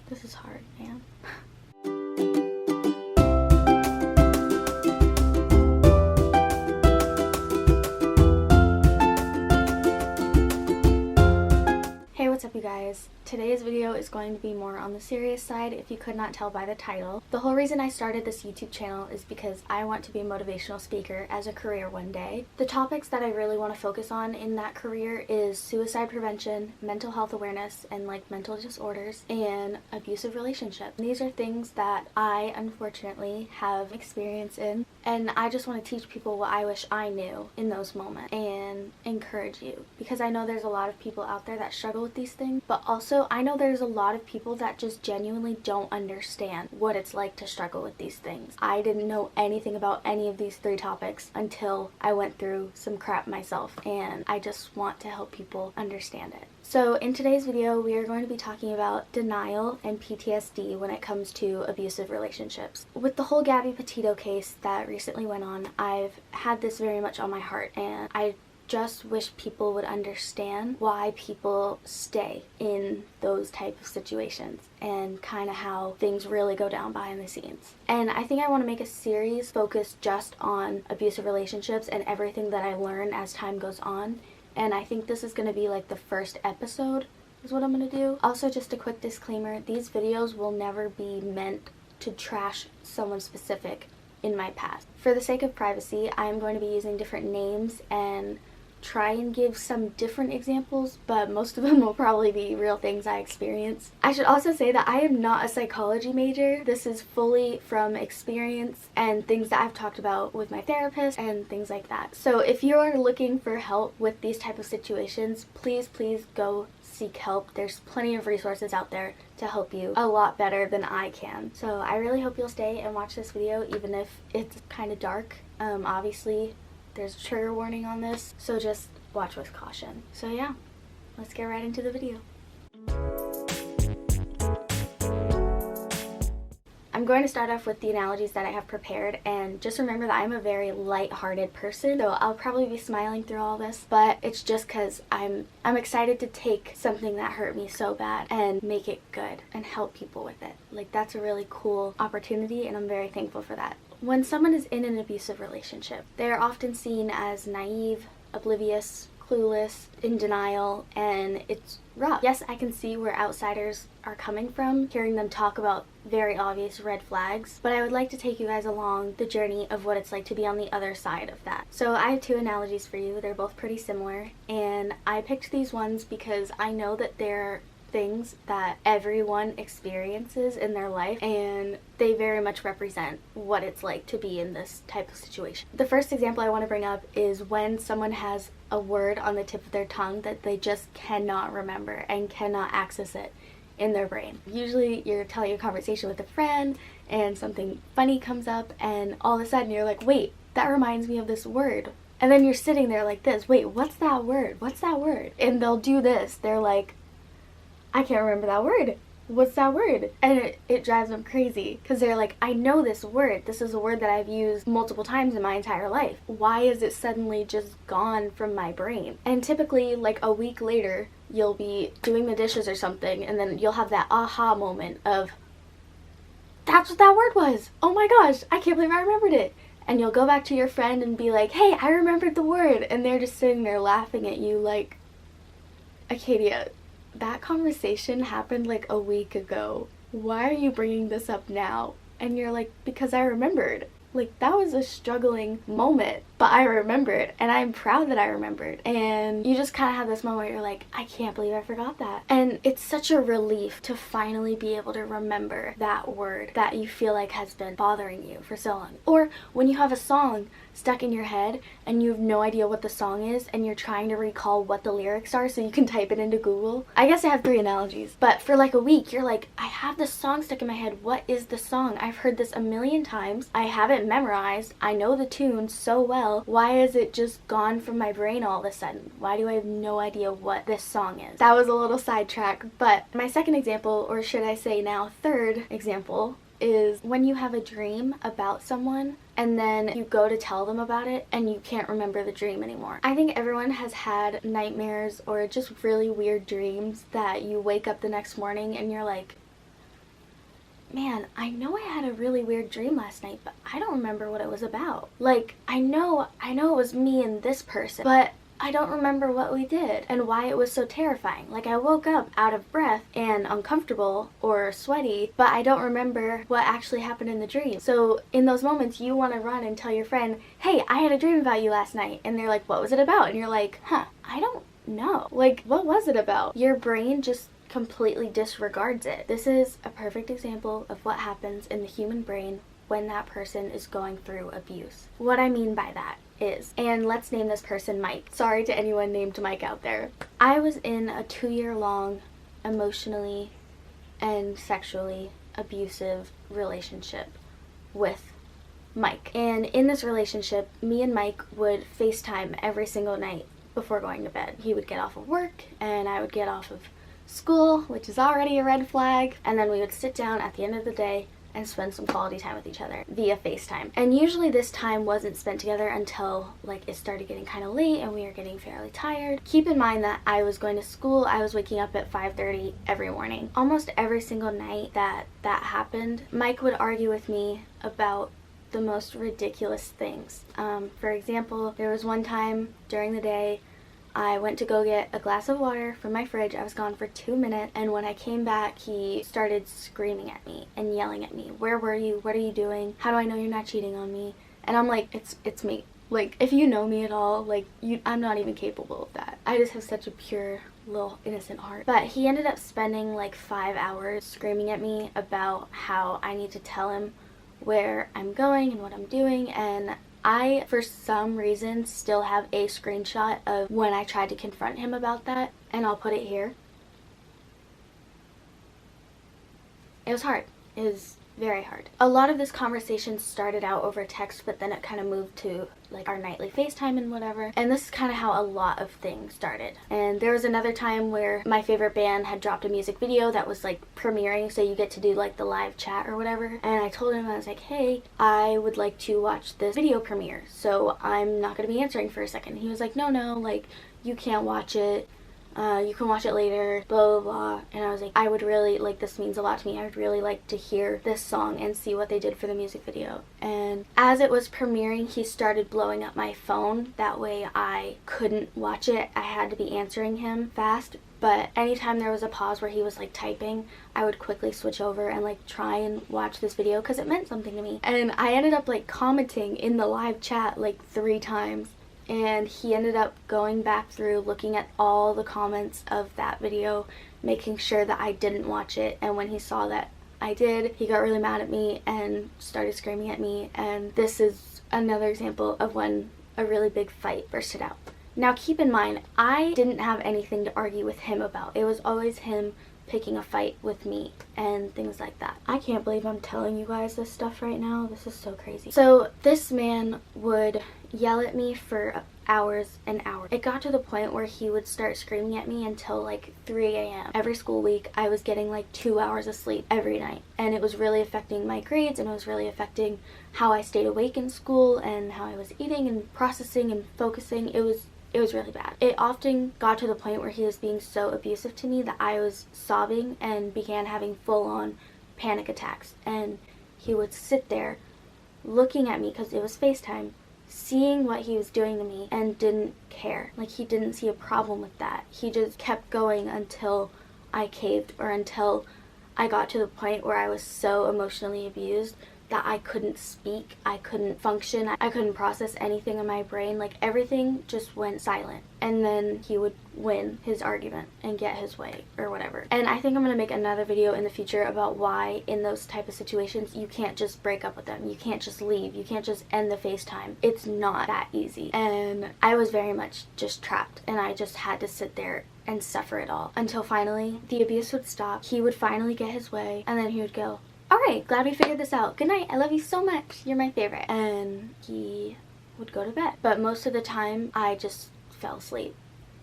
This is hard, man. Hey, what's up you guys? Today's video is going to be more on the serious side, if you could not tell by the title. The whole reason I started this YouTube channel is because I want to be a motivational speaker as a career one day. The topics that I really want to focus on in that career is suicide prevention, mental health awareness, and like mental disorders, and abusive relationships. These are things that I unfortunately have experience in, and I just want to teach people what I wish I knew in those moments and encourage you, because I know there's a lot of people out there that struggle with these things, but also I know there's a lot of people that just genuinely don't understand what it's like to struggle with these things. I didn't know anything about any of these three topics until I went through some crap myself, and I just want to help people understand it. So in today's video, we are going to be talking about denial and PTSD when it comes to abusive relationships. With the whole Gabby Petito case that recently went on, I've had this very much on my heart, and I just wish people would understand why people stay in those type of situations and kind of how things really go down behind the scenes. And I think I want to make a series focused just on abusive relationships and everything that I learn as time goes on. And I think this is going to be like the first episode is what I'm going to do. Also, just a quick disclaimer, these videos will never be meant to trash someone specific in my past. For the sake of privacy, I'm going to be using different names and try and give some different examples, but most of them will probably be real things I experienced. I should also say that I am not a psychology major. This is fully from experience and things that I've talked about with my therapist and things like that. So if you are looking for help with these type of situations, please go seek help. There's plenty of resources out there to help you a lot better than I can. So I really hope you'll stay and watch this video, even if it's kind of dark. Obviously there's a trigger warning on this, so just watch with caution. So yeah, let's get right into the video. I'm going to start off with the analogies that I have prepared, and just remember that I'm a very light-hearted person, so I'll probably be smiling through all this, but it's just because I'm excited to take something that hurt me so bad and make it good and help people with it. Like, that's a really cool opportunity, and I'm very thankful for that. When someone is in an abusive relationship, they are often seen as naive, oblivious, clueless, in denial, and it's rough. Yes, I can see where outsiders are coming from, hearing them talk about very obvious red flags, but I would like to take you guys along the journey of what it's like to be on the other side of that. So I have two analogies for you. They're both pretty similar, and I picked these ones because I know that they're things that everyone experiences in their life, and they very much represent what it's like to be in this type of situation. The first example I want to bring up is when someone has a word on the tip of their tongue that they just cannot remember and cannot access it in their brain. Usually you're telling a conversation with a friend and something funny comes up, and all of a sudden you're like, wait, that reminds me of this word. And then you're sitting there like this, wait, what's that word? What's that word? And they'll do this. They're like, I can't remember that word. What's that word? And it drives them crazy because they're like, I know this word. This is a word that I've used multiple times in my entire life. Why is it suddenly just gone from my brain? And typically, like a week later, you'll be doing the dishes or something, and then you'll have that aha moment of, that's what that word was. Oh my gosh, I can't believe I remembered it. And you'll go back to your friend and be like, hey, I remembered the word. And they're just sitting there laughing at you like, Acadia, that conversation happened like a week ago. Why are you bringing this up now? And you're like, because I remembered. Like, that was a struggling moment, but I remembered, and I'm proud that I remembered. And you just kind of have this moment where you're like, I can't believe I forgot that. And it's such a relief to finally be able to remember that word that you feel like has been bothering you for so long. Or when you have a song stuck in your head and you have no idea what the song is and you're trying to recall what the lyrics are so you can type it into Google. I guess I have three analogies, but for like a week you're like, I have this song stuck in my head. What is the song? I've heard this a million times. I have it memorized. I know the tune so well. Why is it just gone from my brain all of a sudden? Why do I have no idea what this song is? That was a little sidetrack, but my second example, or should I say now third example, is when you have a dream about someone and then you go to tell them about it and you can't remember the dream anymore. I think everyone has had nightmares or just really weird dreams that you wake up the next morning and you're like, man, I know I had a really weird dream last night, but I don't remember what it was about. Like, I know it was me and this person, but I don't remember what we did and why it was so terrifying. Like, I woke up out of breath and uncomfortable or sweaty, but I don't remember what actually happened in the dream. So in those moments, you want to run and tell your friend, hey, I had a dream about you last night. And they're like, what was it about? And you're like, I don't know. Like, what was it about? Your brain just completely disregards it. This is a perfect example of what happens in the human brain when that person is going through abuse. What I mean by that is, and let's name this person Mike. Sorry to anyone named Mike out there. I was in a 2-year-long emotionally and sexually abusive relationship with Mike. And in this relationship, me and Mike would FaceTime every single night before going to bed. He would get off of work and I would get off of school, which is already a red flag, and then we would sit down at the end of the day and spend some quality time with each other via FaceTime. And usually this time wasn't spent together until like it started getting kind of late and we were getting fairly tired. Keep in mind that I was going to school. I was waking up at 5:30 every morning. Almost every single night that happened, Mike would argue with me about the most ridiculous things. For example, there was one time during the day I went to go get a glass of water from my fridge. I was gone for 2 minutes, and when I came back, he started screaming at me and yelling at me. Where were you? What are you doing? How do I know you're not cheating on me? And I'm like, it's me. Like, if you know me at all, like, I'm not even capable of that. I just have such a pure little innocent heart. But he ended up spending like 5 hours screaming at me about how I need to tell him where I'm going and what I'm doing, and I, for some reason, still have a screenshot of when I tried to confront him about that, and I'll put it here. It was hard. It was very hard. A lot of this conversation started out over text, but then it kind of moved to like our nightly FaceTime and whatever. And this is kind of how a lot of things started. And there was another time where my favorite band had dropped a music video that was like premiering, so you get to do like the live chat or whatever. And I told him, I was like, hey, I would like to watch this video premiere, so I'm not going to be answering for a second. He was like, no, like, you can't watch it. You can watch it later, blah, blah, blah. And I was like, I would really, like, this means a lot to me. I would really like to hear this song and see what they did for the music video. And as it was premiering, he started blowing up my phone. That way I couldn't watch it. I had to be answering him fast. But anytime there was a pause where he was like typing, I would quickly switch over and like try and watch this video because it meant something to me. And I ended up like commenting in the live chat like 3 times. And he ended up going back through, looking at all the comments of that video, making sure that I didn't watch it. And when he saw that I did, he got really mad at me and started screaming at me. And this is another example of when a really big fight bursted out. Now keep in mind, I didn't have anything to argue with him about. It was always him picking a fight with me and things like that. I can't believe I'm telling you guys this stuff right now. This is so crazy. So this man would yell at me for hours and hours. It got to the point where he would start screaming at me until like 3 a.m. Every school week, I was getting like 2 hours of sleep every night. And it was really affecting my grades, and it was really affecting how I stayed awake in school and how I was eating and processing and focusing. It was really bad. It often got to the point where he was being so abusive to me that I was sobbing and began having full-on panic attacks. And he would sit there looking at me, because it was FaceTime, seeing what he was doing to me, and didn't care. Like, he didn't see a problem with that. He just kept going until I caved, or until I got to the point where I was so emotionally abused that I couldn't speak, I couldn't function, I couldn't process anything in my brain. Like, everything just went silent. And then he would win his argument and get his way or whatever. And I think I'm going to make another video in the future about why in those type of situations you can't just break up with them. You can't just leave. You can't just end the FaceTime. It's not that easy. And I was very much just trapped, and I just had to sit there and suffer it all until finally the abuse would stop. He would finally get his way, and then he would go, all right, glad we figured this out. Good night. I love you so much. You're my favorite. And he would go to bed. But most of the time, I just fell asleep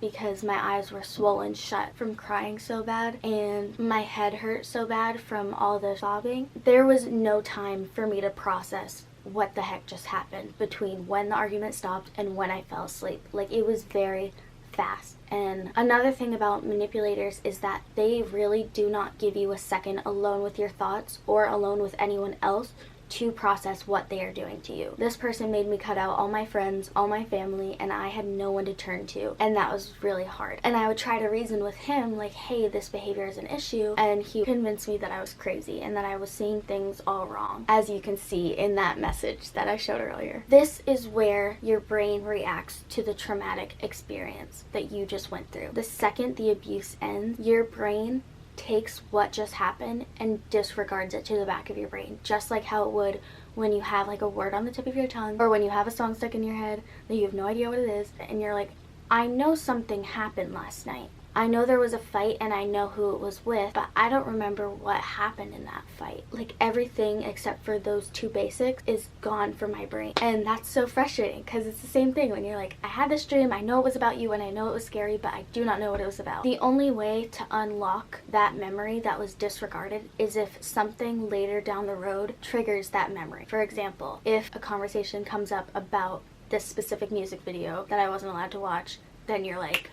because my eyes were swollen shut from crying so bad, and my head hurt so bad from all the sobbing. There was no time for me to process what the heck just happened between when the argument stopped and when I fell asleep. Like, it was very fast. And another thing about manipulators is that they really do not give you a second alone with your thoughts or alone with anyone else to process what they are doing to you. This person made me cut out all my friends, all my family, and I had no one to turn to, and that was really hard. And I would try to reason with him like, hey, this behavior is an issue, and he convinced me that I was crazy and that I was seeing things all wrong, as you can see in that message that I showed earlier. This is where your brain reacts to the traumatic experience that you just went through. The second the abuse ends, your brain takes what just happened and disregards it to the back of your brain, just like how it would when you have like a word on the tip of your tongue, or when you have a song stuck in your head that you have no idea what it is, and you're like, I know something happened last night. I know there was a fight and I know who it was with, but I don't remember what happened in that fight. Like, everything except for those two basics is gone from my brain. And that's so frustrating because it's the same thing when you're like, I had this dream, I know it was about you and I know it was scary, but I do not know what it was about. The only way to unlock that memory that was disregarded is if something later down the road triggers that memory. For example, if a conversation comes up about this specific music video that I wasn't allowed to watch, then you're like,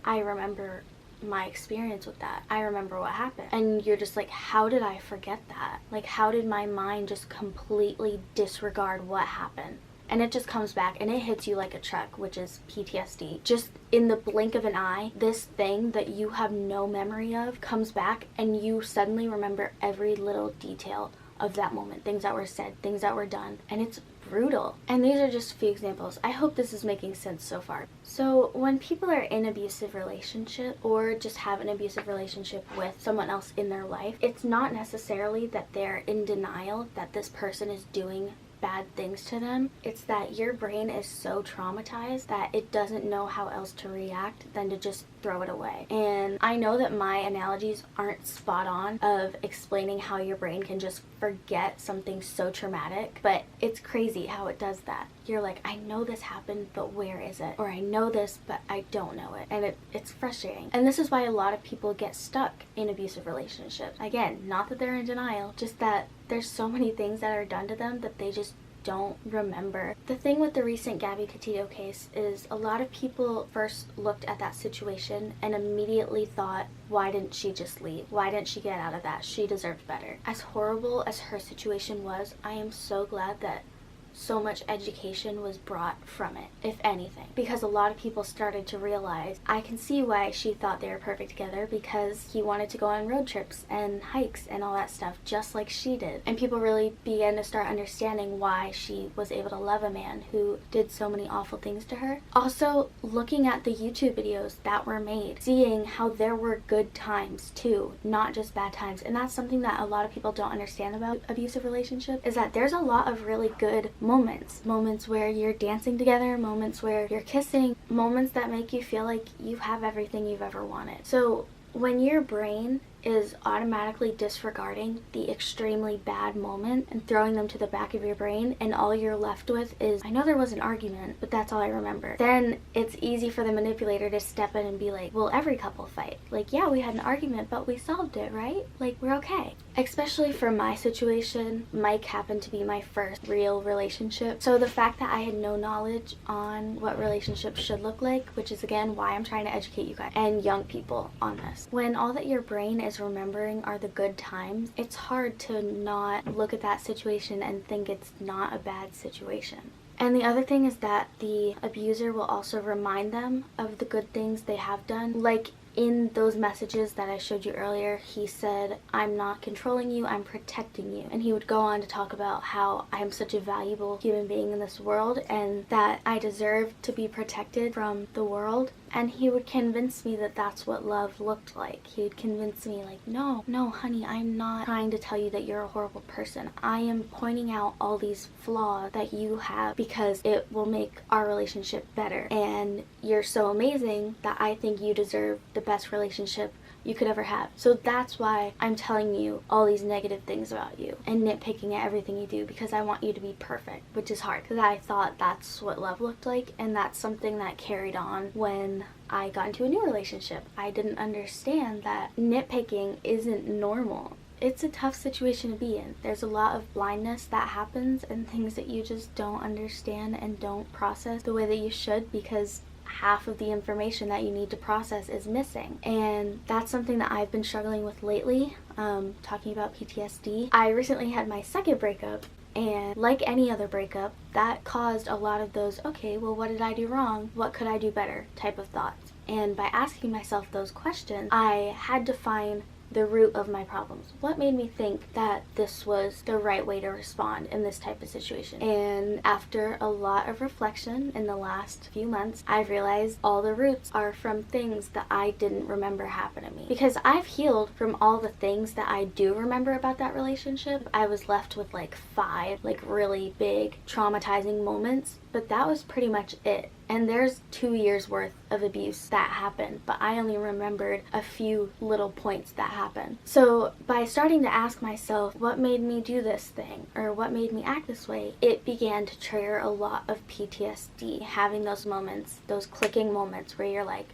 I remember my experience with that. I remember what happened. And you're just like, how did I forget that? Like, how did my mind just completely disregard what happened? And it just comes back and it hits you like a truck, which is PTSD. Just in the blink of an eye, this thing that you have no memory of comes back and you suddenly remember every little detail of that moment. Things that were said, things that were done. And it's brutal. And these are just a few examples. I hope this is making sense so far. So when people are in abusive relationship or just have an abusive relationship with someone else in their life, it's not necessarily that they're in denial that this person is doing bad things to them. It's that your brain is so traumatized that it doesn't know how else to react than to just throw it away. And I know that my analogies aren't spot on of explaining how your brain can just forget something so traumatic, but it's crazy how it does that. You're like, I know this happened, but where is it? Or I know this, but I don't know it. And it's frustrating. And this is why a lot of people get stuck in abusive relationships. Again, not that they're in denial, just that there's so many things that are done to them that they just don't remember. The thing with the recent Gabby Petito case is a lot of people first looked at that situation and immediately thought, why didn't she just leave? Why didn't she get out of that? She deserved better. As horrible as her situation was, I am so glad that so much education was brought from it, if anything, because a lot of people started to realize, I can see why she thought they were perfect together, because he wanted to go on road trips and hikes and all that stuff just like she did. And people really began to start understanding why she was able to love a man who did so many awful things to her. Also, looking at the YouTube videos that were made, seeing how there were good times too, not just bad times. And that's something that a lot of people don't understand about abusive relationships, is that there's a lot of really good moments where you're dancing together, moments where you're kissing, moments that make you feel like you have everything you've ever wanted. So when your brain is automatically disregarding the extremely bad moment and throwing them to the back of your brain, and all you're left with is, I know there was an argument, but that's all I remember, then it's easy for the manipulator to step in and be like, well, every couple fight. Like, yeah, we had an argument, but we solved it, right? Like, we're okay. Especially for my situation, Mike happened to be my first real relationship. So the fact that I had no knowledge on what relationships should look like, which is again why I'm trying to educate you guys and young people on this. When all that your brain is remembering are the good times, it's hard to not look at that situation and think it's not a bad situation. And the other thing is that the abuser will also remind them of the good things they have done. Like in those messages that I showed you earlier, he said, I'm not controlling you, I'm protecting you. And he would go on to talk about how I'm such a valuable human being in this world and that I deserve to be protected from the world. And he would convince me that that's what love looked like. He would convince me like, no, honey, I'm not trying to tell you that you're a horrible person. I am pointing out all these flaws that you have because it will make our relationship better. And you're so amazing that I think you deserve the best relationship you could ever have. So that's why I'm telling you all these negative things about you and nitpicking at everything you do, because I want you to be perfect, which is hard because I thought that's what love looked like, and that's something that carried on when I got into a new relationship. I didn't understand that nitpicking isn't normal. It's a tough situation to be in. There's a lot of blindness that happens and things that you just don't understand and don't process the way that you should, because half of the information that you need to process is missing. And that's something that I've been struggling with lately, talking about PTSD. I recently had my second breakup, and like any other breakup, that caused a lot of those, okay, well, what did I do wrong? What could I do better type of thoughts. And by asking myself those questions, I had to find the root of my problems. What made me think that this was the right way to respond in this type of situation? And after a lot of reflection in the last few months, I've realized all the roots are from things that I didn't remember happened to me. Because I've healed from all the things that I do remember about that relationship. I was left with like 5 like really big traumatizing moments, but that was pretty much it. And there's 2 years worth of abuse that happened, but I only remembered a few little points that happened. So by starting to ask myself, what made me do this thing? Or what made me act this way? It began to trigger a lot of PTSD, having those moments, those clicking moments where you're like,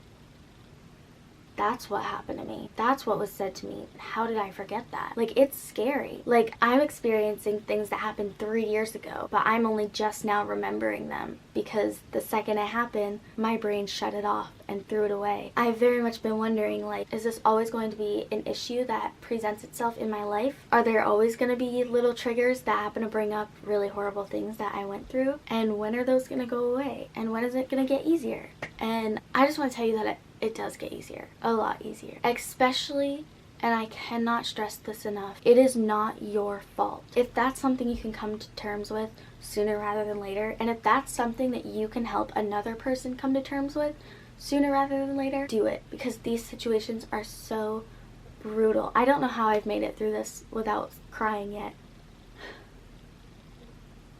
that's what happened to me. That's what was said to me. How did I forget that? Like, it's scary. Like, I'm experiencing things that happened 3 years ago, but I'm only just now remembering them because the second it happened, my brain shut it off and threw it away. I've very much been wondering, like, is this always going to be an issue that presents itself in my life? Are there always going to be little triggers that happen to bring up really horrible things that I went through? And when are those going to go away? And when is it going to get easier? And I just want to tell you that it does get easier. A lot easier. Especially, and I cannot stress this enough, it is not your fault. If that's something you can come to terms with sooner rather than later, and if that's something that you can help another person come to terms with sooner rather than later, do it. Because these situations are so brutal. I don't know how I've made it through this without crying yet.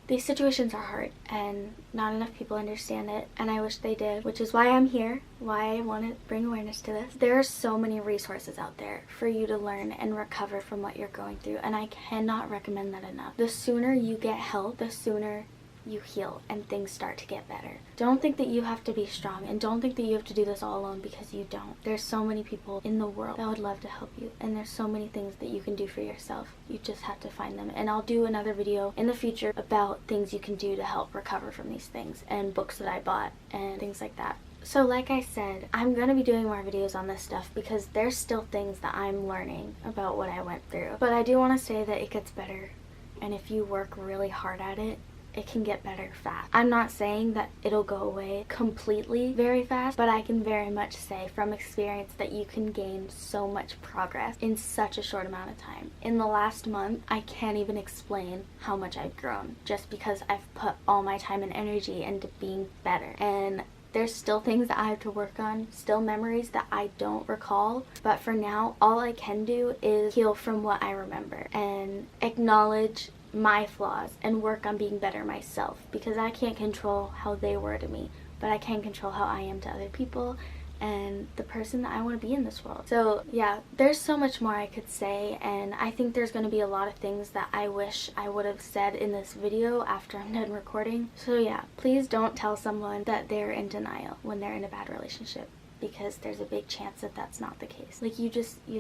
These situations are hard, and not enough people understand it, and I wish they did, which is why I'm here, why I want to bring awareness to this. There are so many resources out there for you to learn and recover from what you're going through, and I cannot recommend that enough. The sooner you get help, the sooner you heal and things start to get better. Don't think that you have to be strong, and don't think that you have to do this all alone, because you don't. There's so many people in the world that would love to help you, and there's so many things that you can do for yourself. You just have to find them. And I'll do another video in the future about things you can do to help recover from these things, and books that I bought and things like that. So like I said, I'm going to be doing more videos on this stuff because there's still things that I'm learning about what I went through. But I do want to say that it gets better, and if you work really hard at it, it can get better fast. I'm not saying that it'll go away completely very fast, but I can very much say from experience that you can gain so much progress in such a short amount of time. In the last month, I can't even explain how much I've grown just because I've put all my time and energy into being better. And there's still things that I have to work on, still memories that I don't recall, but for now, all I can do is heal from what I remember and acknowledge my flaws and work on being better myself, because I can't control how they were to me, but I can control how I am to other people and the person that I want to be in this world. So yeah, there's so much more I could say, and I think there's going to be a lot of things that I wish I would have said in this video after I'm done recording. So yeah, please don't tell someone that they're in denial when they're in a bad relationship, because there's a big chance that that's not the case. Like, you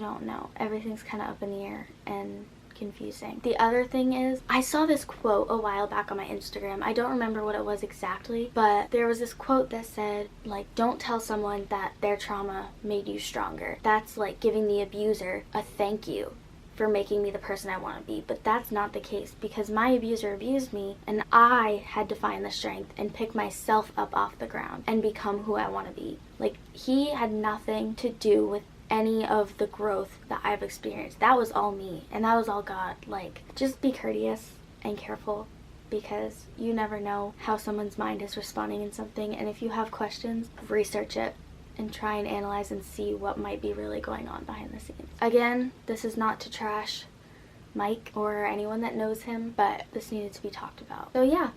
don't know. Everything's kind of up in the air and confusing. The other thing is, I saw this quote a while back on my Instagram. I don't remember what it was exactly, but there was this quote that said, like, don't tell someone that their trauma made you stronger. That's like giving the abuser a thank you for making me the person I want to be. But that's not the case, because my abuser abused me and I had to find the strength and pick myself up off the ground and become who I want to be. Like, he had nothing to do with any of the growth that I've experienced. That was all me, and that was all God. Like, just be courteous and careful, because you never know how someone's mind is responding in something, and if you have questions, research it and try and analyze and see what might be really going on behind the scenes. Again, this is not to trash Mike or anyone that knows him, but this needed to be talked about. So yeah,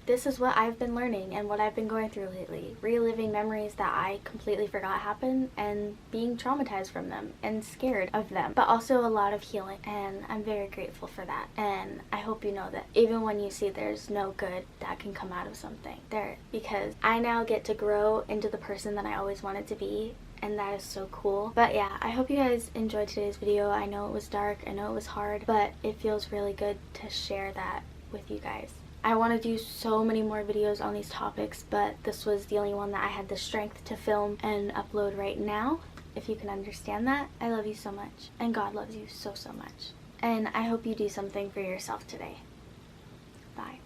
this is what I've been learning and what I've been going through lately. Reliving memories that I completely forgot happened and being traumatized from them and scared of them. But also a lot of healing, and I'm very grateful for that. And I hope you know that even when you see there's no good that can come out of something, because I now get to grow into the person that I always wanted to be, and that is so cool. But yeah, I hope you guys enjoyed today's video. I know it was dark, I know it was hard, but it feels really good to share that with you guys. I want to do so many more videos on these topics, but this was the only one that I had the strength to film and upload right now. If you can understand that, I love you so much, and God loves you so, so much. And I hope you do something for yourself today. Bye.